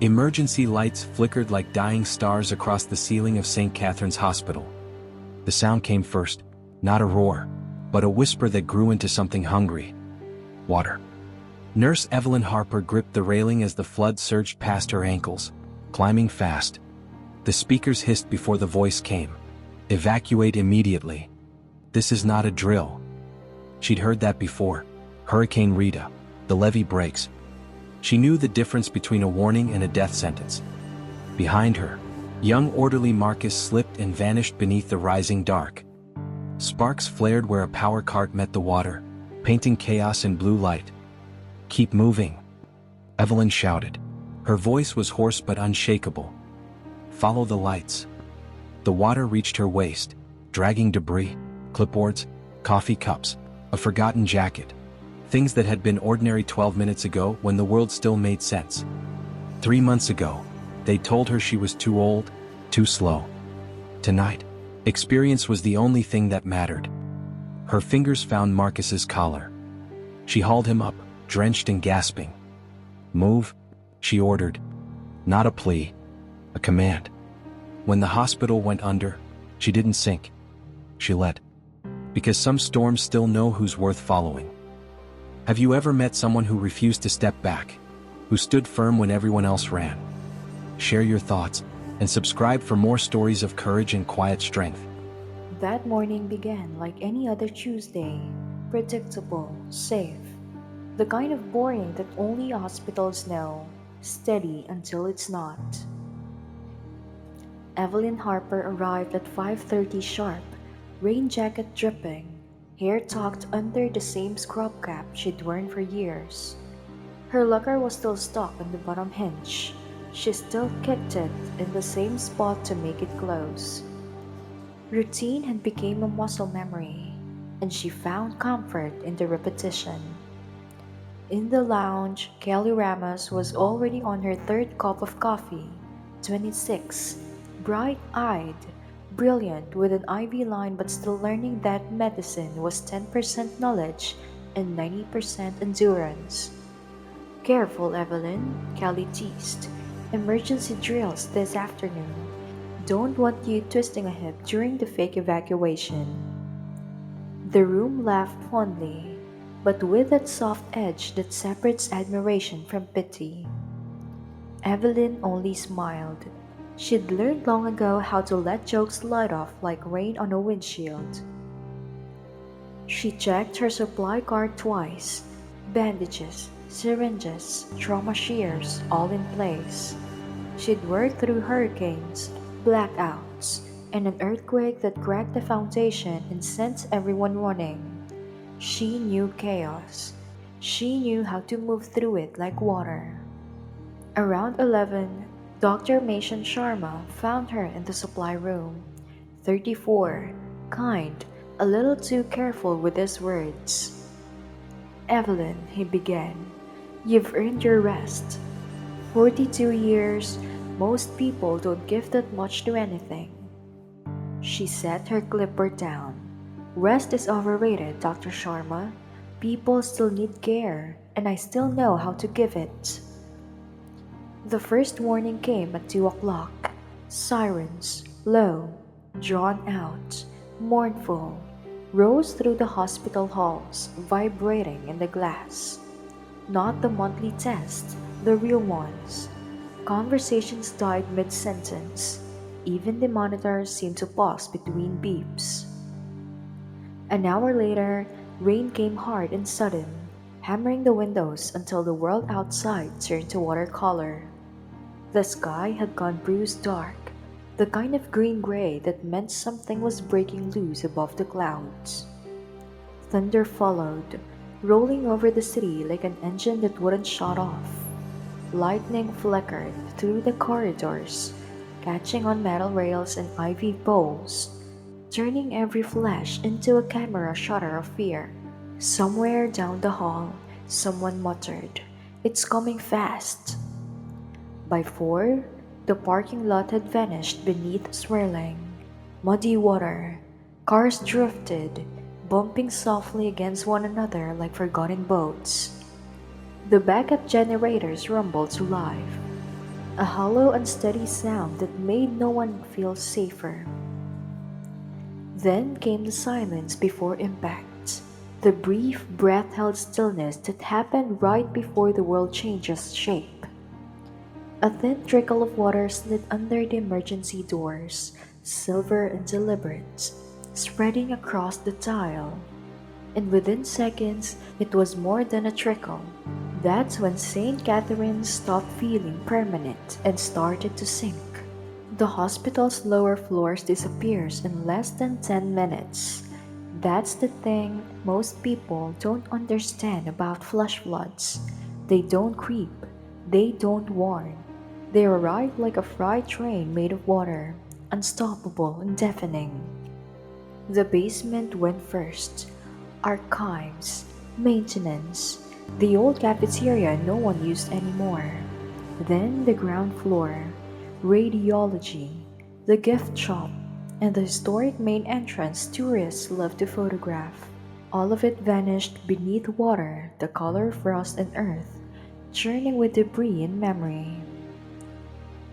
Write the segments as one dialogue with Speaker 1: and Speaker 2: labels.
Speaker 1: Emergency lights flickered like dying stars across the ceiling of St. Catherine's Hospital. The sound came first, not a roar, but a whisper that grew into something hungry. Water. Nurse Evelyn Harper gripped the railing as the flood surged past her ankles, climbing fast. The speakers hissed before the voice came. Evacuate immediately. This is not a drill. She'd heard that before. Hurricane Rita. The levee breaks. She knew the difference between a warning and a death sentence. Behind her, young orderly Marcus slipped and vanished beneath the rising dark. Sparks flared where a power cart met the water, painting chaos in blue light. Keep moving, Evelyn shouted. Her voice was hoarse but unshakable. Follow the lights. The water reached her waist, dragging debris, clipboards, coffee cups, a forgotten jacket. Things that had been ordinary 12 minutes ago when the world still made sense. 3 months ago, they told her she was too old, too slow. Tonight, experience was the only thing that mattered. Her fingers found Marcus's collar. She hauled him up, drenched and gasping. Move, she ordered. Not a plea, a command. When the hospital went under, she didn't sink. She led. Because some storms still know who's worth following. Have you ever met someone who refused to step back, who stood firm when everyone else ran? Share your thoughts, and subscribe for more stories of courage and quiet strength.
Speaker 2: That morning began like any other Tuesday, predictable, safe. The kind of boring that only hospitals know, steady until it's not. Evelyn Harper arrived at 5:30 sharp, rain jacket dripping, hair tucked under the same scrub cap she'd worn for years. Her locker was still stuck on the bottom hinge. She still kicked it in the same spot to make it close. Routine had become a muscle memory, and she found comfort in the repetition. In the lounge, Kelly Ramos was already on her third cup of coffee, 26, bright-eyed, brilliant with an Ivy line but still learning that medicine was 10% knowledge and 90% endurance. Careful, Evelyn, Kelly teased. Emergency drills this afternoon. Don't want you twisting a hip during the fake evacuation. The room laughed fondly, but with that soft edge that separates admiration from pity. Evelyn only smiled. She'd learned long ago how to let jokes slide off like rain on a windshield. She checked her supply cart twice. Bandages, syringes, trauma shears, all in place. She'd worked through hurricanes, blackouts, and an earthquake that cracked the foundation and sent everyone running. She knew chaos. She knew how to move through it like water. Around 11, Dr. Mason Sharma found her in the supply room. 34, kind, a little too careful with his words. Evelyn, he began, you've earned your rest. 42 years, most people don't give that much to anything. She set her clipboard down. Rest is overrated, Dr. Sharma. People still need care, and I still know how to give it. The first warning came at 2 o'clock. Sirens, low, drawn out, mournful, rose through the hospital halls, vibrating in the glass. Not the monthly tests, the real ones. Conversations died mid-sentence. Even the monitors seemed to pause between beeps. An hour later, rain came hard and sudden, hammering the windows until the world outside turned to watercolor. The sky had gone bruised dark, the kind of green-gray that meant something was breaking loose above the clouds. Thunder followed, rolling over the city like an engine that wouldn't shut off. Lightning flickered through the corridors, catching on metal rails and ivy poles, turning every flash into a camera shutter of fear. Somewhere down the hall, someone muttered, "It's coming fast." By 4, the parking lot had vanished beneath swirling, muddy water. Cars drifted, bumping softly against one another like forgotten boats. The backup generators rumbled to life. a hollow, unsteady sound that made no one feel safer. Then came the silence before impact, the brief, breath-held stillness that happened right before the world changes shape. A thin trickle of water slid under the emergency doors, silver and deliberate, spreading across the tile. And within seconds, it was more than a trickle. That's when St. Catherine's stopped feeling permanent and started to sink. The hospital's lower floors disappears in less than 10 minutes. That's the thing most people don't understand about flash floods. They don't creep. They don't warn. They arrive like a freight train made of water, unstoppable and deafening. The basement went first. Archives, maintenance, the old cafeteria no one used anymore. Then the ground floor, radiology, the gift shop, and the historic main entrance tourists love to photograph. All of it vanished beneath water, the color of frost and earth, churning with debris and memory.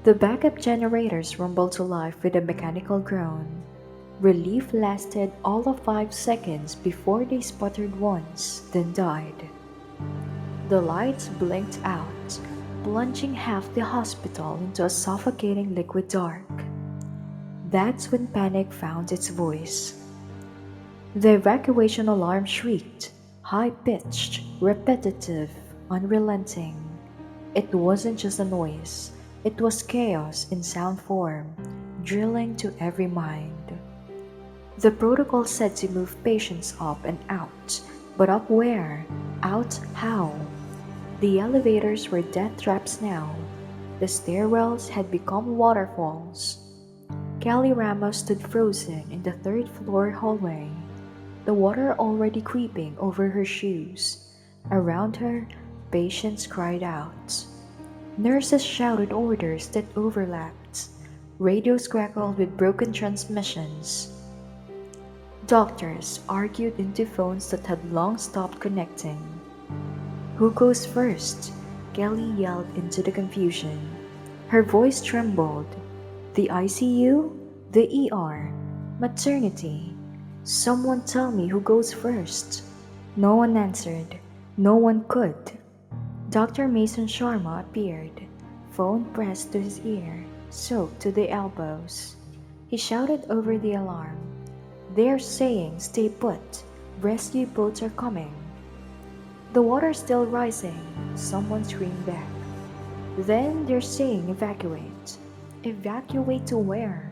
Speaker 2: The backup generators rumbled to life with a mechanical groan. Relief lasted all of 5 seconds before they sputtered once, then died. The lights blinked out, plunging half the hospital into a suffocating liquid dark. That's when panic found its voice. The evacuation alarm shrieked, high-pitched, repetitive, unrelenting. It wasn't just a noise, it was chaos in sound form, drilling to every mind. The protocol said to move patients up and out, but up where? Out how? The elevators were death traps now. The stairwells had become waterfalls. Kelly Ramos stood frozen in the third-floor hallway, the water already creeping over her shoes. Around her, patients cried out. Nurses shouted orders that overlapped. Radios crackled with broken transmissions. Doctors argued into phones that had long stopped connecting. "Who goes first?" Kelly yelled into the confusion. Her voice trembled. "The ICU? The ER? Maternity? Someone tell me who goes first." No one answered. No one could. Dr. Mason Sharma appeared, phone pressed to his ear, soaked to the elbows. He shouted over the alarm. "They're saying stay put. Rescue boats are coming." "The water's still rising," someone screamed back. "Then they're saying evacuate." "Evacuate to where?"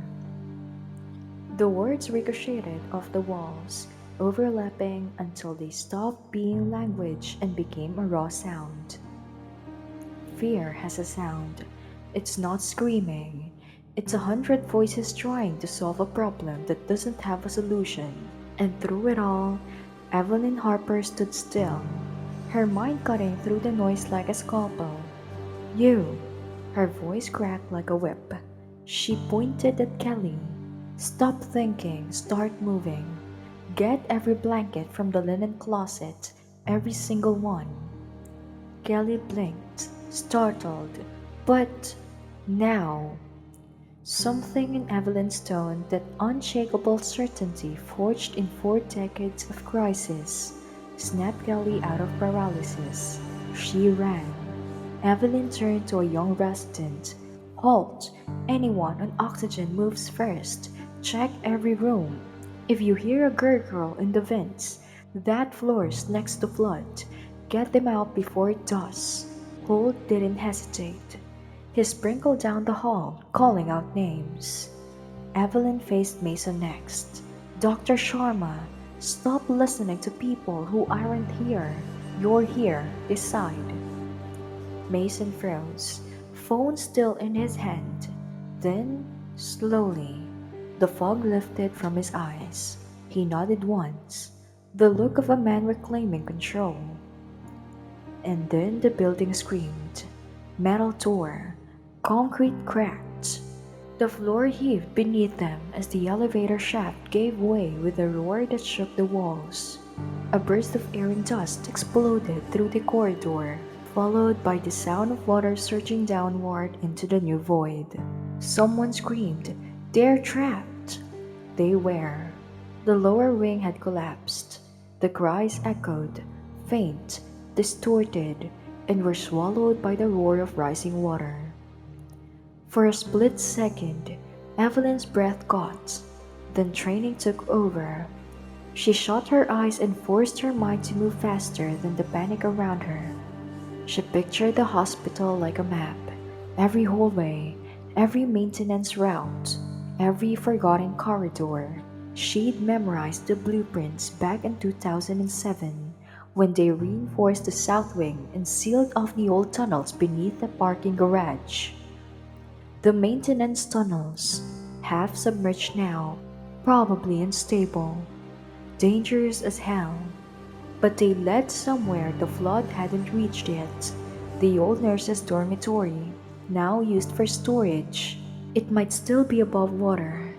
Speaker 2: The words ricocheted off the walls, overlapping until they stopped being language and became a raw sound. Fear has a sound. It's not screaming. It's 100 voices trying to solve a problem that doesn't have a solution. And through it all, Evelyn Harper stood still, her mind cutting through the noise like a scalpel. "You!" Her voice cracked like a whip. She pointed at Kelly. "Stop thinking, start moving. Get every blanket from the linen closet, every single one." Kelly blinked, startled. "But now." Something in Evelyn's tone, that unshakable certainty forged in 4 decades of crisis, snapped Kelly out of paralysis. She ran. Evelyn turned to a young resident. "Halt! Anyone on oxygen moves first. Check every room. If you hear a gurgle in the vents, that floor's next to flood. Get them out before it does." Holt didn't hesitate. He sprinkled down the hall, calling out names. Evelyn faced Mason next. "Dr. Sharma, stop listening to people who aren't here. You're here. Decide." Mason froze, phone still in his hand. Then, slowly, the fog lifted from his eyes. He nodded once, the look of a man reclaiming control. And then the building screamed. Metal tore. Concrete cracked. The floor heaved beneath them as the elevator shaft gave way with a roar that shook the walls. A burst of air and dust exploded through the corridor, followed by the sound of water surging downward into the new void. Someone screamed, "They're trapped!" They were. The lower wing had collapsed. The cries echoed, faint, distorted, and were swallowed by the roar of rising water. For a split second, Evelyn's breath caught, then training took over. She shut her eyes and forced her mind to move faster than the panic around her. She pictured the hospital like a map, every hallway, every maintenance route, every forgotten corridor. She'd memorized the blueprints back in 2007 when they reinforced the south wing and sealed off the old tunnels beneath the parking garage. The maintenance tunnels, half submerged now, probably unstable, dangerous as hell. But they led somewhere the flood hadn't reached yet, the old nurse's dormitory, now used for storage. It might still be above water.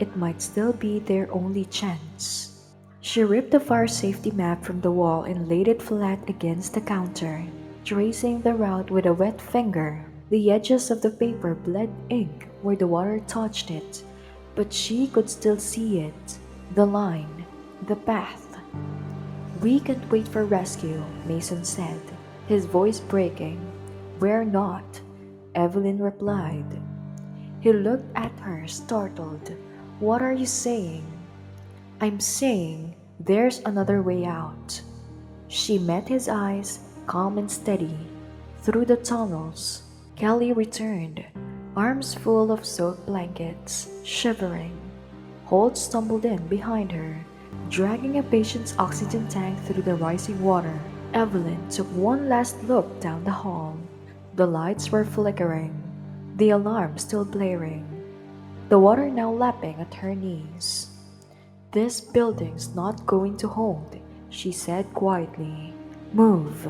Speaker 2: It might still be their only chance. She ripped the fire safety map from the wall and laid it flat against the counter, tracing the route with a wet finger. The edges of the paper bled ink where the water touched it, but she could still see it, the line, the path. "We can't wait for rescue," Mason said, his voice breaking. "We're not," Evelyn replied. He looked at her, startled. "What are you saying?" "I'm saying there's another way out." She met his eyes, calm and steady. Through the tunnels, Kelly returned, arms full of soaked blankets, shivering. Holt stumbled in behind her, dragging a patient's oxygen tank through the rising water. Evelyn took one last look down the hall. The lights were flickering, the alarm still blaring, the water now lapping at her knees. "This building's not going to hold," she said quietly. "Move."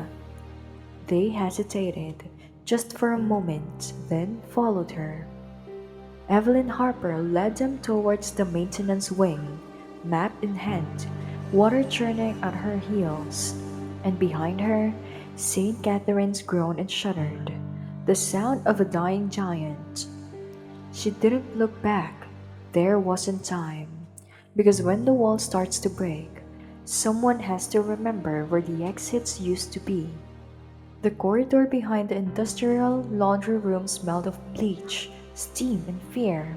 Speaker 2: They hesitated, just for a moment, then followed her. Evelyn Harper led them towards the maintenance wing, map in hand, water churning at her heels, and behind her, St. Catherine's groaned and shuddered, the sound of a dying giant. She didn't look back. There wasn't time, because when the wall starts to break, someone has to remember where the exits used to be. The corridor behind the industrial laundry room smelled of bleach, steam, and fear.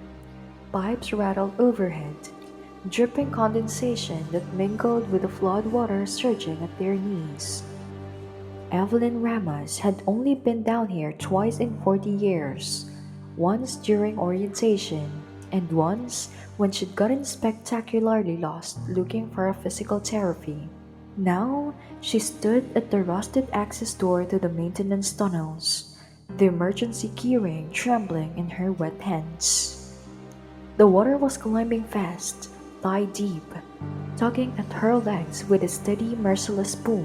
Speaker 2: Pipes rattled overhead, dripping condensation that mingled with the flood water surging at their knees. Evelyn Ramos had only been down here twice in 40 years, once during orientation, and once when she'd gotten spectacularly lost looking for a physical therapy. Now, she stood at the rusted access door to the maintenance tunnels, the emergency keyring trembling in her wet hands. The water was climbing fast, thigh deep, tugging at her legs with a steady, merciless pull.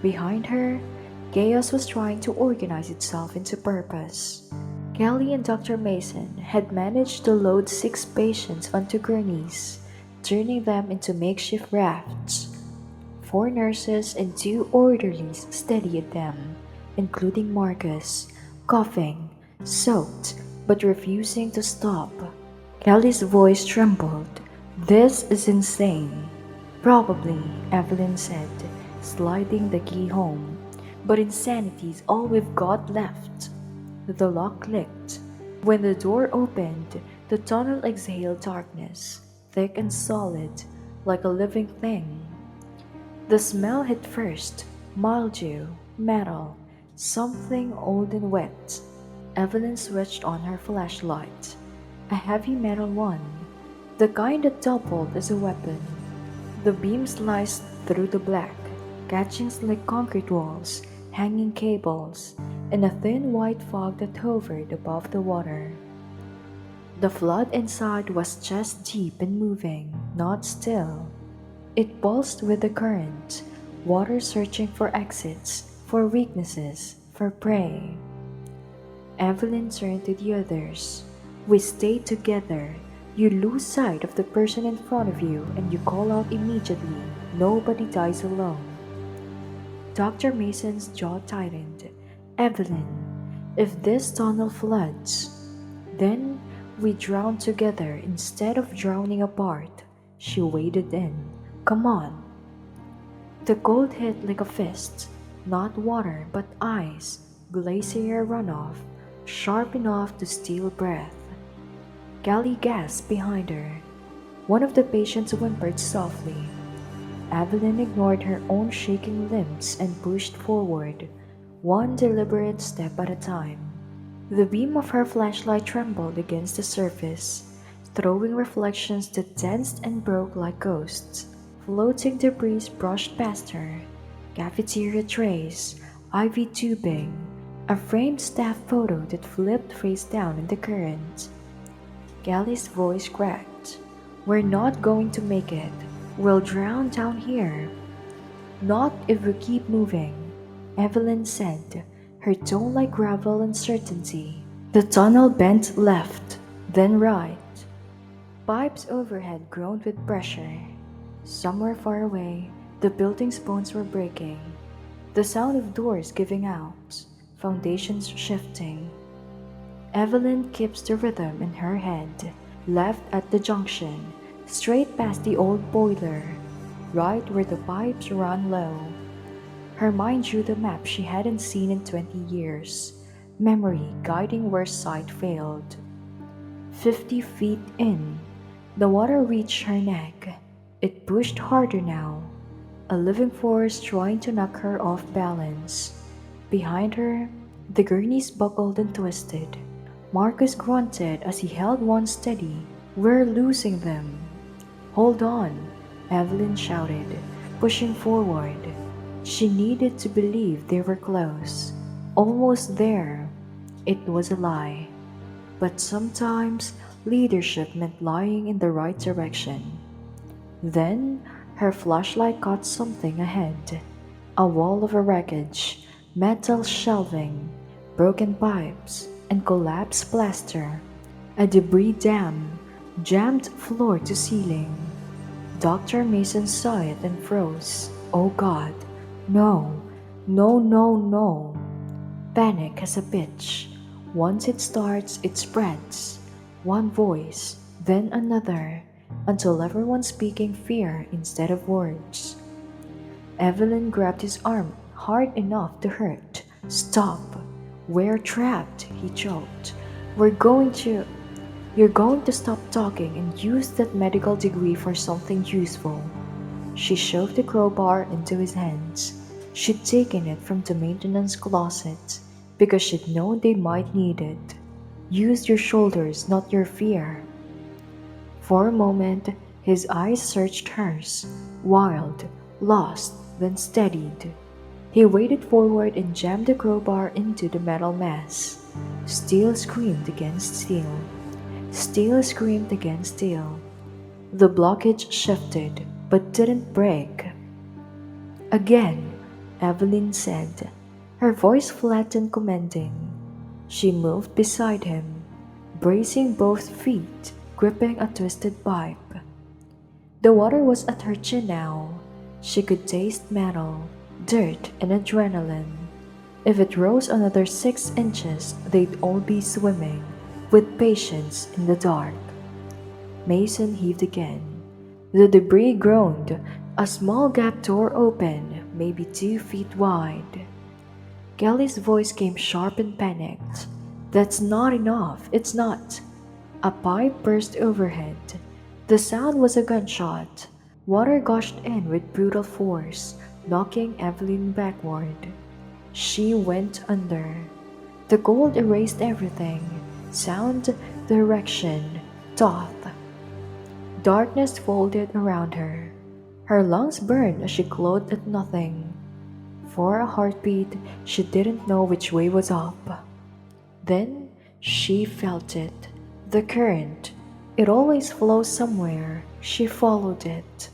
Speaker 2: Behind her, chaos was trying to organize itself into purpose. Kelly and Dr. Mason had managed to load 6 patients onto gurneys, turning them into makeshift rafts. 4 nurses and 2 orderlies steadied them, including Marcus, coughing, soaked, but refusing to stop. Kelly's voice trembled. "This is insane." "Probably," Evelyn said, sliding the key home. "But insanity's all we've got left." The lock clicked. When the door opened, the tunnel exhaled darkness, thick and solid, like a living thing. The smell hit first, mildew, metal, something old and wet. Evelyn switched on her flashlight. A heavy metal one, the kind that doubled as a weapon. The beam sliced through the black, catching slick concrete walls, hanging cables, and a thin white fog that hovered above the water. The flood inside was chest deep and moving, not still. It pulsed with the current, water searching for exits, for weaknesses, for prey. Evelyn turned to the others. "We stay together. You lose sight of the person in front of you and you call out immediately. Nobody dies alone." Dr. Mason's jaw tightened. Evelyn, if this tunnel floods, then we drown together instead of drowning apart. She waded in. Come on. The cold hit like a fist. Not water, but ice, glacier runoff, sharp enough to steal breath. Callie gasped behind her. One of the patients whimpered softly. Evelyn ignored her own shaking limbs and pushed forward, one deliberate step at a time. The beam of her flashlight trembled against the surface, throwing reflections that danced and broke like ghosts. Floating debris brushed past her, cafeteria trays, IV tubing, a framed staff photo that flipped face down in the current. Gallie's voice cracked. We're not going to make it. We'll drown down here. Not if we keep moving, Evelyn said, her tone like gravel and certainty. The tunnel bent left, then right. Pipes overhead groaned with pressure. Somewhere far away, the building's bones were breaking. The sound of doors giving out, foundations shifting. Evelyn keeps the rhythm in her head, left at the junction, straight past the old boiler, right where the pipes ran low. Her mind drew the map she hadn't seen in 20 years, memory guiding where sight failed. 50 feet in, the water reached her neck. It pushed harder now, a living force trying to knock her off balance. Behind her, the gurneys buckled and twisted. Marcus grunted as he held one steady. We're losing them. Hold on, Evelyn shouted, pushing forward. She needed to believe they were close. Almost there. It was a lie. But sometimes leadership meant lying in the right direction. Then her flashlight caught something ahead. A wall of wreckage, metal shelving, broken pipes, and collapsed plaster. A debris dam, jammed floor to ceiling. Dr. Mason saw it and froze. Oh God, no, no, no, no. Panic has a pitch. Once it starts, it spreads. One voice, then another, until everyone's speaking fear instead of words. Evelyn grabbed his arm hard enough to hurt. Stop. We're trapped, he choked. You're going to stop talking and use that medical degree for something useful. She shoved the crowbar into his hands. She'd taken it from the maintenance closet because she'd known they might need it. Use your shoulders, not your fear. For a moment, his eyes searched hers, wild, lost, then steadied. He waded forward and jammed the crowbar into the metal mass. Steel screamed against steel. Steel screamed against steel. The blockage shifted, but didn't break. Again, Evelyn said, her voice flat and commanding. She moved beside him, bracing both feet, gripping a twisted pipe. The water was at her chin now. She could taste metal, dirt, and adrenaline. If it rose another 6 inches, they'd all be swimming, with patience in the dark. Mason heaved again. The debris groaned. A small gap tore open, maybe 2 feet wide. Kelly's voice came sharp and panicked. That's not enough, it's not. A pipe burst overhead. The sound was a gunshot. Water gushed in with brutal force, knocking Evelyn backward. She went under. The cold erased everything. Sound, direction, thought. Darkness folded around her. Her lungs burned as she clawed at nothing. For a heartbeat, she didn't know which way was up. Then she felt it. The current. It always flows somewhere. She followed it.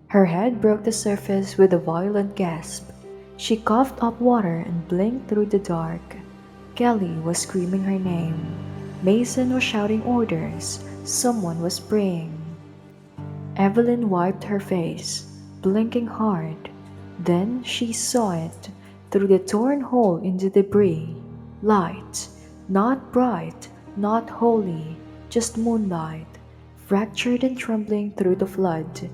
Speaker 2: Her head broke the surface with a violent gasp. She coughed up water and blinked through the dark. Kelly was screaming her name. Mason was shouting orders. Someone was praying. Evelyn wiped her face, blinking hard. Then she saw it through the torn hole in the debris. Light, not bright, not holy, just moonlight, fractured and trembling through the flood.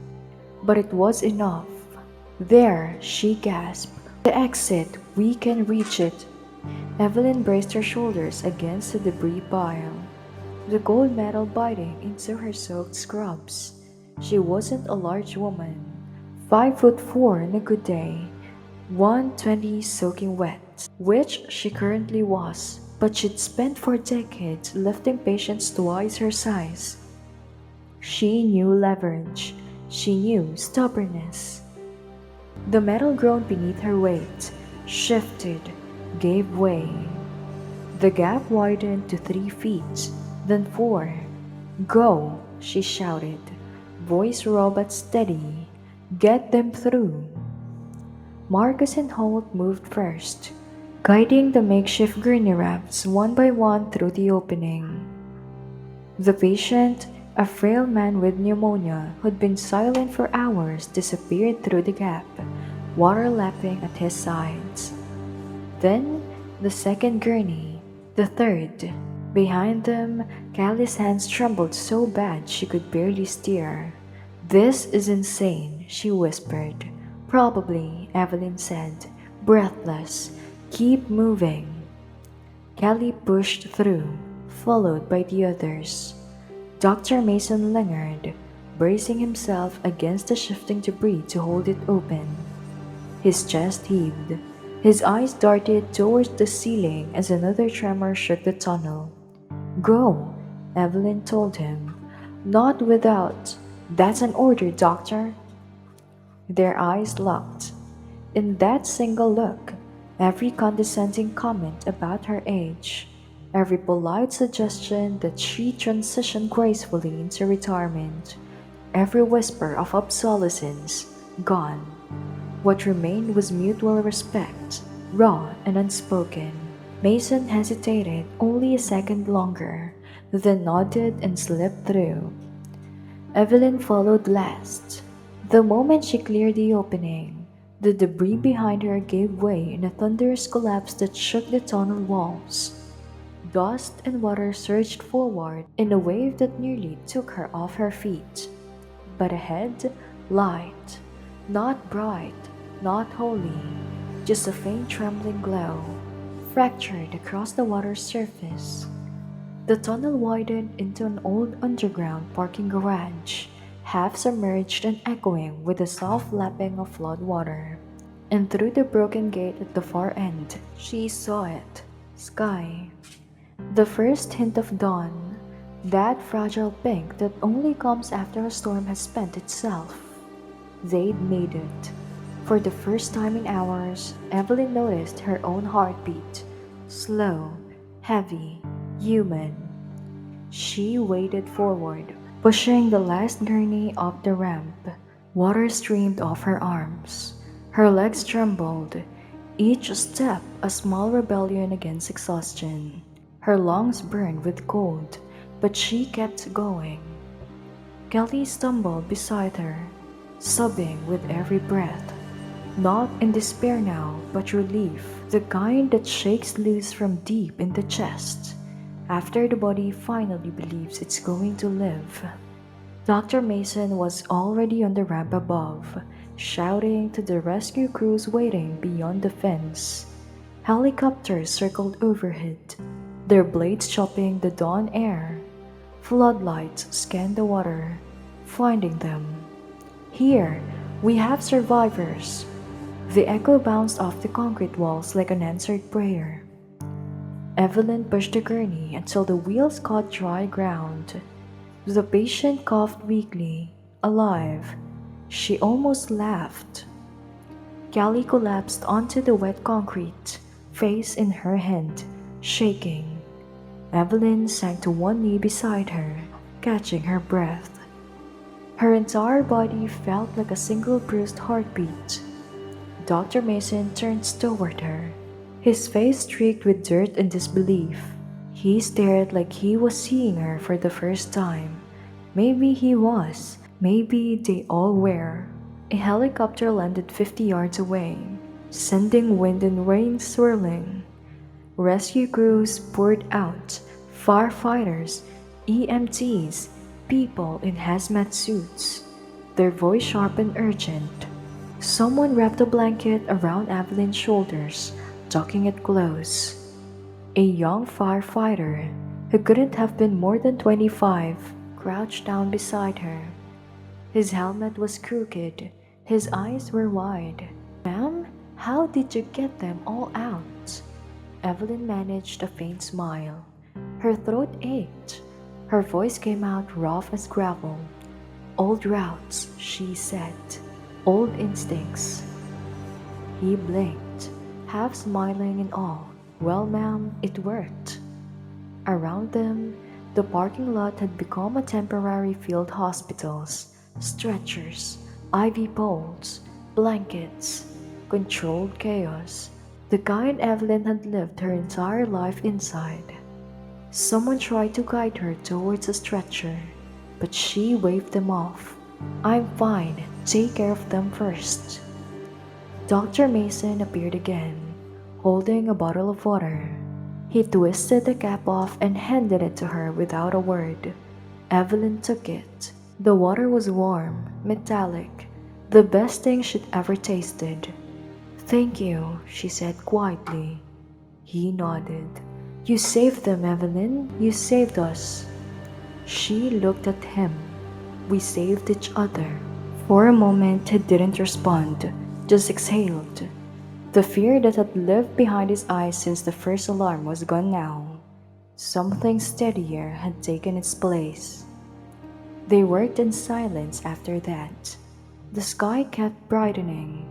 Speaker 2: But it was enough. There, she gasped. The exit, we can reach it. Evelyn braced her shoulders against the debris pile, the cold metal biting into her soaked scrubs. She wasn't a large woman, 5'4" in a good day, 120 soaking wet, which she currently was, but she'd spent 4 decades lifting patients twice her size. She knew leverage. She knew stubbornness. The metal groaned beneath her weight, shifted, gave way. The gap widened to 3 feet, then 4. Go, she shouted, voice raw but steady. Get them through. Marcus and Holt moved first, guiding the makeshift gurney rafts one by one through the opening. The patient, a frail man with pneumonia who'd been silent for hours, disappeared through the gap, water lapping at his sides. Then, the second gurney, the third. Behind them, Callie's hands trembled so bad she could barely steer. This is insane, she whispered. Probably, Evelyn said, breathless. Keep moving. Callie pushed through, followed by the others. Dr. Mason lingered, bracing himself against the shifting debris to hold it open. His chest heaved. His eyes darted towards the ceiling as another tremor shook the tunnel. Go, Evelyn told him. Not without. That's an order, Doctor. Their eyes locked. In that single look, every condescending comment about her age, every polite suggestion that she transitioned gracefully into retirement, every whisper of obsolescence, gone. What remained was mutual respect, raw and unspoken. Mason hesitated only a second longer, then nodded and slipped through. Evelyn followed last. The moment she cleared the opening, the debris behind her gave way in a thunderous collapse that shook the tunnel walls. Dust and water surged forward in a wave that nearly took her off her feet. But ahead, light. Not bright, not holy, just a faint trembling glow, fractured across the water's surface. The tunnel widened into an old underground parking garage, half submerged and echoing with the soft lapping of flood water. And through the broken gate at the far end, she saw it. Sky. The first hint of dawn, that fragile pink that only comes after a storm has spent itself. They'd made it. For the first time in hours, Evelyn noticed her own heartbeat. Slow, heavy, human. She waded forward, pushing the last gurney up the ramp. Water streamed off her arms. Her legs trembled, each step a small rebellion against exhaustion. Her lungs burned with cold, but she kept going. Kelly stumbled beside her, sobbing with every breath. Not in despair now, but relief, the kind that shakes loose from deep in the chest, after the body finally believes it's going to live. Dr. Mason was already on the ramp above, shouting to the rescue crews waiting beyond the fence. Helicopters circled overhead, their blades chopping the dawn air. Floodlights scanned the water, finding them. Here, we have survivors. The echo bounced off the concrete walls like an answered prayer. Evelyn pushed the gurney until the wheels caught dry ground. The patient coughed weakly, alive. She almost laughed. Callie collapsed onto the wet concrete, face in her hand, shaking. Evelyn sank to one knee beside her, catching her breath. Her entire body felt like a single bruised heartbeat. Dr. Mason turned toward her, his face streaked with dirt and disbelief. He stared like he was seeing her for the first time. Maybe he was, maybe they all were. A helicopter landed 50 yards away, sending wind and rain swirling. Rescue crews poured out, firefighters, EMTs, people in hazmat suits, their voice sharp and urgent. Someone wrapped a blanket around Evelyn's shoulders, tucking it close. A young firefighter, who couldn't have been more than 25, crouched down beside her. His helmet was crooked, his eyes were wide. "Ma'am, how did you get them all out?" Evelyn managed a faint smile. Her throat ached. Her voice came out rough as gravel. "Old routes," she said. "Old instincts." He blinked, half smiling in awe. "Well, ma'am, it worked." Around them, the parking lot had become a temporary field hospitals. Stretchers, IV poles, blankets, controlled chaos. The kind Evelyn had lived her entire life inside. Someone tried to guide her towards a stretcher, but she waved them off. "I'm fine, take care of them first." Dr. Mason appeared again, holding a bottle of water. He twisted the cap off and handed it to her without a word. Evelyn took it. The water was warm, metallic, the best thing she'd ever tasted. "Thank you," she said quietly. He nodded. "You saved them, Evelyn. You saved us." She looked at him. "We saved each other." For a moment he didn't respond, just exhaled. The fear that had lived behind his eyes since the first alarm was gone now. Something steadier had taken its place. They worked in silence after that. The sky kept brightening.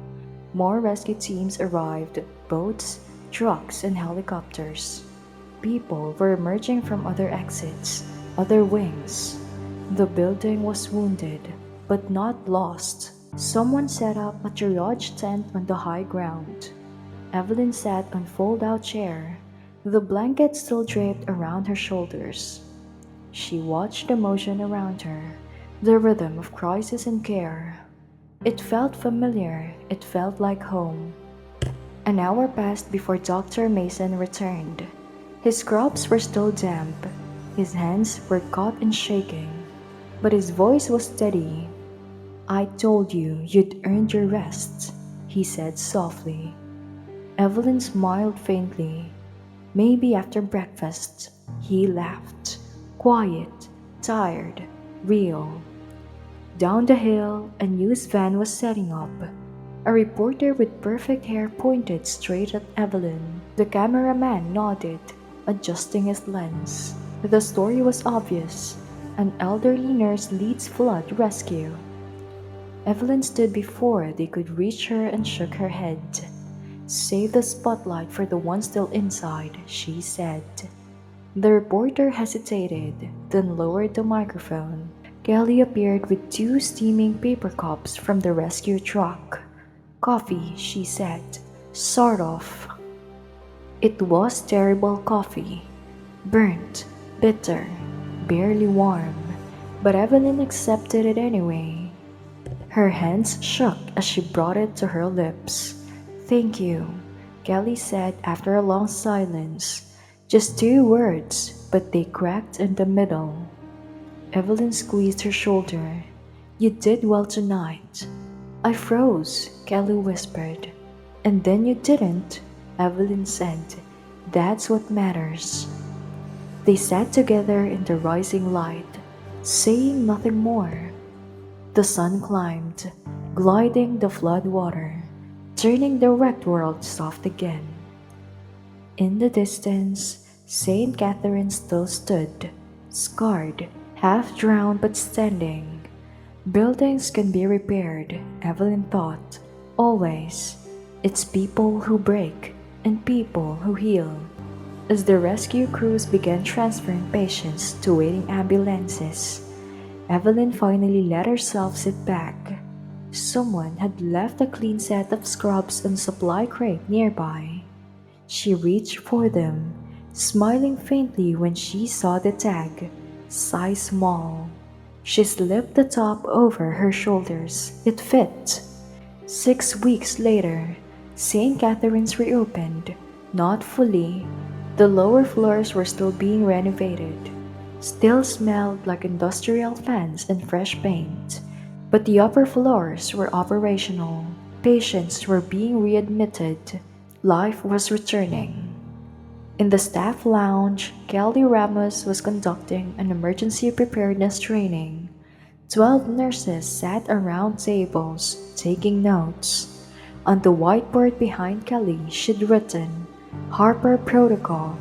Speaker 2: More rescue teams arrived, boats, trucks, and helicopters. People were emerging from other exits, other wings. The building was wounded, but not lost. Someone set up a triage tent on the high ground. Evelyn sat on a fold-out chair, the blanket still draped around her shoulders. She watched the motion around her, the rhythm of crisis and care. It felt familiar, it felt like home. An hour passed before Dr. Mason returned. His scrubs were still damp, his hands were caught and shaking, but his voice was steady. "I told you you'd earned your rest," he said softly. Evelyn smiled faintly. "Maybe after breakfast." He laughed. Quiet, tired, real. Down the hill, a news van was setting up. A reporter with perfect hair pointed straight at Evelyn. The cameraman nodded, adjusting his lens. The story was obvious. An elderly nurse leads flood rescue. Evelyn stood before they could reach her and shook her head. "Save the spotlight for the one still inside," she said. The reporter hesitated, then lowered the microphone. Kelly appeared with 2 steaming paper cups from the rescue truck. "Coffee," she said. "Sort of." It was terrible coffee. Burnt, bitter, barely warm. But Evelyn accepted it anyway. Her hands shook as she brought it to her lips. "Thank you," Kelly said after a long silence. Just 2 words, but they cracked in the middle. Evelyn squeezed her shoulder. "You did well tonight." "I froze," Kelly whispered. "And then you didn't," Evelyn said. "That's what matters." They sat together in the rising light, saying nothing more. The sun climbed, gliding the flood water, turning the wrecked world soft again. In the distance, St. Catherine still stood, scarred, half drowned but standing. Buildings can be repaired, Evelyn thought, always. It's people who break and people who heal. As the rescue crews began transferring patients to waiting ambulances, Evelyn finally let herself sit back. Someone had left a clean set of scrubs and supply crate nearby. She reached for them, smiling faintly when she saw the tag, size small. She slipped the top over her shoulders. It fit. 6 weeks later, St. Catherine's reopened, not fully. The lower floors were still being renovated, still smelled like industrial fans and fresh paint, but the upper floors were operational. Patients were being readmitted. Life was returning. In the staff lounge, Kelly Ramos was conducting an emergency preparedness training. 12 nurses sat around tables, taking notes. On the whiteboard behind Kelly, she'd written, Harper Protocol,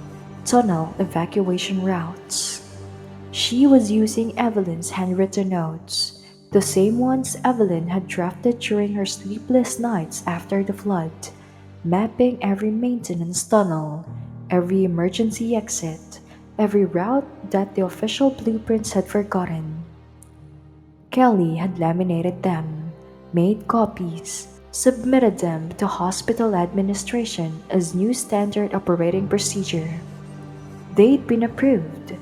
Speaker 2: Tunnel Evacuation Routes. She was using Evelyn's handwritten notes, the same ones Evelyn had drafted during her sleepless nights after the flood, mapping every maintenance tunnel, every emergency exit, every route that the official blueprints had forgotten. Kelly had laminated them, made copies, submitted them to hospital administration as new standard operating procedure. They'd been approved.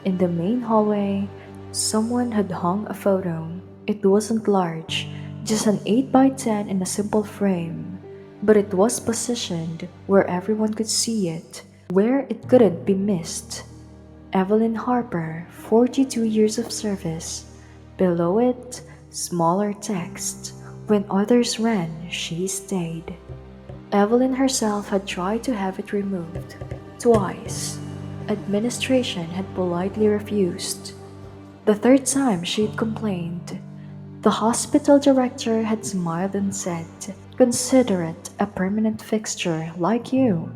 Speaker 2: In the main hallway, someone had hung a photo. It wasn't large, just an 8 by 10 in a simple frame, but it was positioned where everyone could see it, where it couldn't be missed. Evelyn Harper, 42 years of service. Below it, smaller text. When others ran, she stayed. Evelyn herself had tried to have it removed. Twice. Administration had politely refused. The third time she'd complained. The hospital director had smiled and said, Consider it a permanent fixture like you.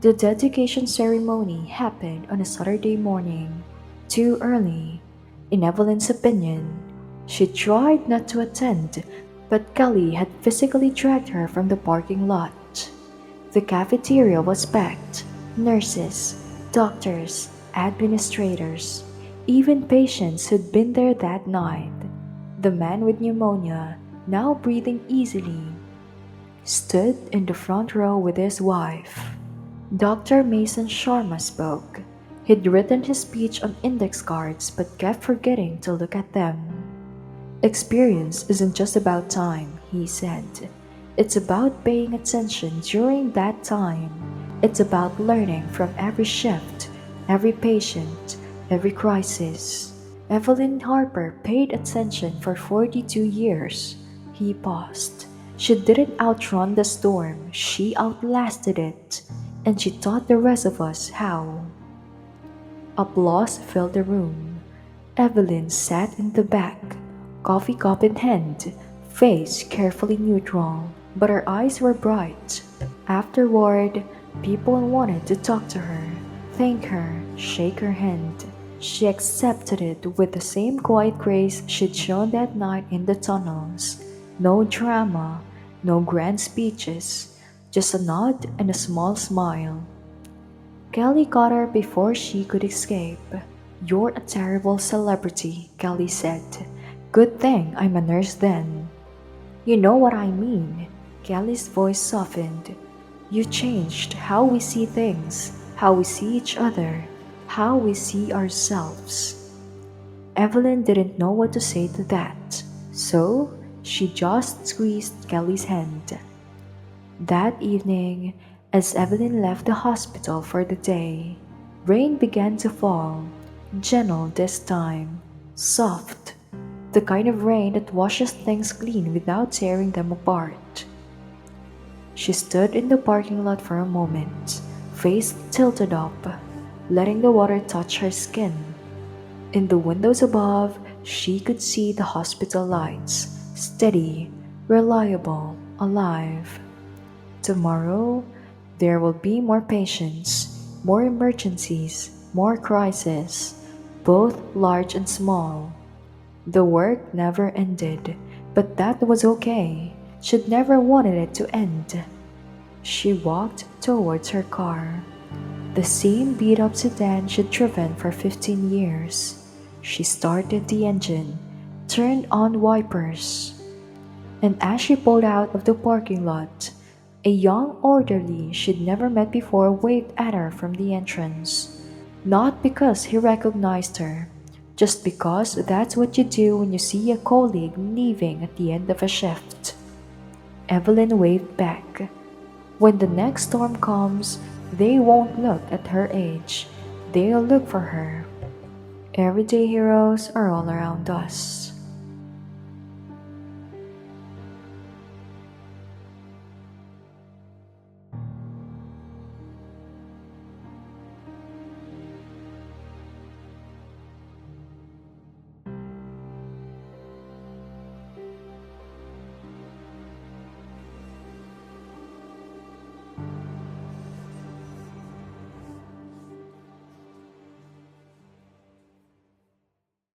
Speaker 2: The dedication ceremony happened on a Saturday morning, too early. In Evelyn's opinion, she tried not to attend, but Kelly had physically dragged her from the parking lot. The cafeteria was packed. Nurses, doctors, administrators, even patients who'd been there that night. The man with pneumonia, now breathing easily, stood in the front row with his wife. Dr. Mason Sharma spoke. He'd written his speech on index cards but kept forgetting to look at them. Experience isn't just about time, he said. It's about paying attention during that time. It's about learning from every shift, every patient, every crisis. Evelyn Harper paid attention for 42 years. He paused. She didn't outrun the storm, she outlasted it, and she taught the rest of us how. Applause filled the room. Evelyn sat in the back, coffee cup in hand, face carefully neutral, but her eyes were bright. Afterward, people wanted to talk to her, thank her, shake her hand. She accepted it with the same quiet grace she'd shown that night in the tunnels. No drama, no grand speeches, just a nod and a small smile. Kelly caught her before she could escape. You're a terrible celebrity, Kelly said. Good thing I'm a nurse then. You know what I mean. Kelly's voice softened. You changed how we see things, how we see each other, how we see ourselves. Evelyn didn't know what to say to that, so she just squeezed Kelly's hand. That evening, as Evelyn left the hospital for the day, rain began to fall, gentle this time, soft, the kind of rain that washes things clean without tearing them apart. She stood in the parking lot for a moment, face tilted up, letting the water touch her skin. In the windows above, she could see the hospital lights, steady, reliable, alive. Tomorrow, there will be more patients, more emergencies, more crises, both large and small. The work never ended, but that was okay. She'd never wanted it to end. She walked towards her car. The same beat-up sedan she'd driven for 15 years. She started the engine, turned on wipers. And as she pulled out of the parking lot, a young orderly she'd never met before waved at her from the entrance. Not because he recognized her, just because that's what you do when you see a colleague leaving at the end of a shift. Evelyn waved back. When the next storm comes, they won't look at her age, they'll look for her. Everyday heroes are all around us.